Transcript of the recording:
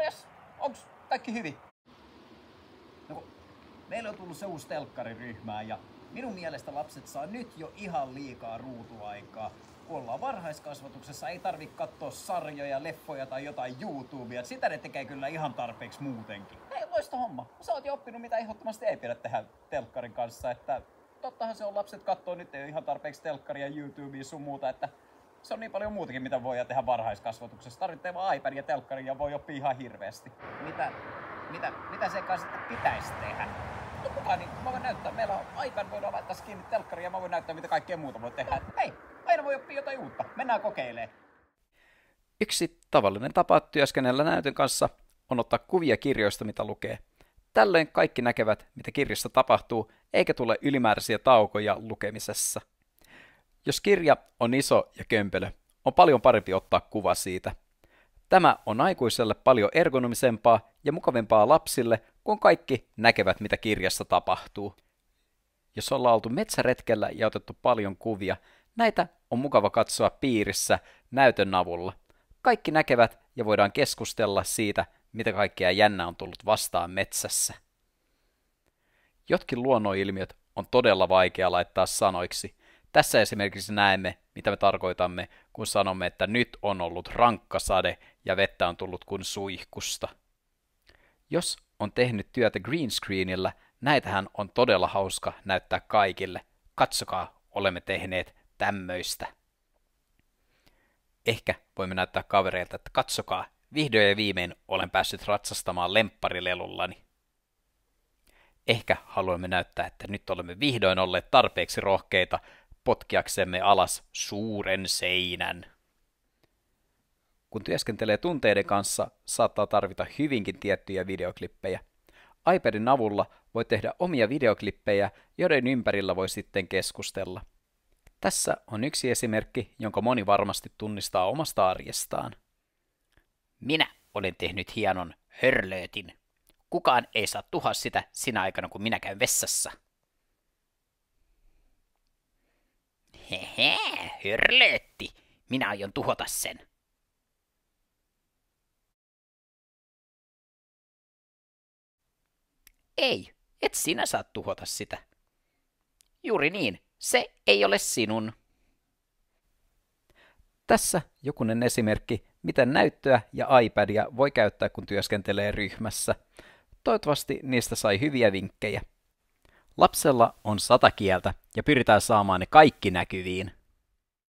Morjes, onks kaikki hyvin? No, meillä on tullut se uusi telkkariryhmään ja minun mielestä lapset saa nyt jo ihan liikaa ruutuaikaa. Kun ollaan varhaiskasvatuksessa, ei tarvitse katsoa sarjoja, leffoja tai jotain YouTubea. Sitä ne tekee kyllä ihan tarpeeksi muutenkin. Hei, loista homma. Sä oot jo oppinut, mitä ehdottomasti ei pidä tehdä telkkarin kanssa. Että tottahan se on, lapset kattoo nyt jo ihan tarpeeksi telkkaria, YouTubea sun muuta, että se on niin paljon muutakin, mitä voi tehdä varhaiskasvatuksessa. Tarvitsee vaan iPadin ja telkkarin ja voi oppia ihan hirveästi. Mitä sen kanssa pitäisi tehdä? No kukaan, niin mä voin näyttää. Meillä on iPad, voidaan laittaa kiinni telkkariin ja mä voin näyttää, mitä kaikkea muuta voi tehdä. Hei, aina voi oppia jotain uutta. Mennään kokeilemaan. Yksi tavallinen tapa työskennellä näytön kanssa on ottaa kuvia kirjoista, mitä lukee. Tällöin kaikki näkevät, mitä kirjassa tapahtuu, eikä tule ylimääräisiä taukoja lukemisessa. Jos kirja on iso ja kömpelö, on paljon parempi ottaa kuva siitä. Tämä on aikuiselle paljon ergonomisempaa ja mukavampaa lapsille, kun kaikki näkevät, mitä kirjassa tapahtuu. Jos ollaan oltu metsäretkellä ja otettu paljon kuvia, näitä on mukava katsoa piirissä näytön avulla. Kaikki näkevät ja voidaan keskustella siitä, mitä kaikkea jännää on tullut vastaan metsässä. Jotkin luonnonilmiöt on todella vaikea laittaa sanoiksi. Tässä esimerkiksi näemme, mitä me tarkoitamme, kun sanomme, että nyt on ollut rankka sade ja vettä on tullut kuin suihkusta. Jos on tehnyt työtä green screenillä, näitähän on todella hauska näyttää kaikille. Katsokaa, olemme tehneet tämmöistä. Ehkä voimme näyttää kavereilta, että katsokaa, vihdoin ja viimein olen päässyt ratsastamaan lempparilelullani. Ehkä haluamme näyttää, että nyt olemme vihdoin olleet tarpeeksi rohkeita potkiaksemme alas suuren seinän. Kun työskentelee tunteiden kanssa, saattaa tarvita hyvinkin tiettyjä videoklippejä. iPadin avulla voi tehdä omia videoklippejä, joiden ympärillä voi sitten keskustella. Tässä on yksi esimerkki, jonka moni varmasti tunnistaa omasta arjestaan. Minä olen tehnyt hienon hörlöötin. Kukaan ei saa tuhoa sitä sinä aikana, kun minä käyn vessassa. Hehe, hörlöötti. Minä aion tuhota sen. Ei, et sinä saa tuhota sitä. Juuri niin, se ei ole sinun. Tässä jokunen esimerkki, miten näyttöä ja iPadia voi käyttää, kun työskentelee ryhmässä. Toivottavasti niistä sai hyviä vinkkejä. Lapsella on 100 kieltä ja pyritään saamaan ne kaikki näkyviin.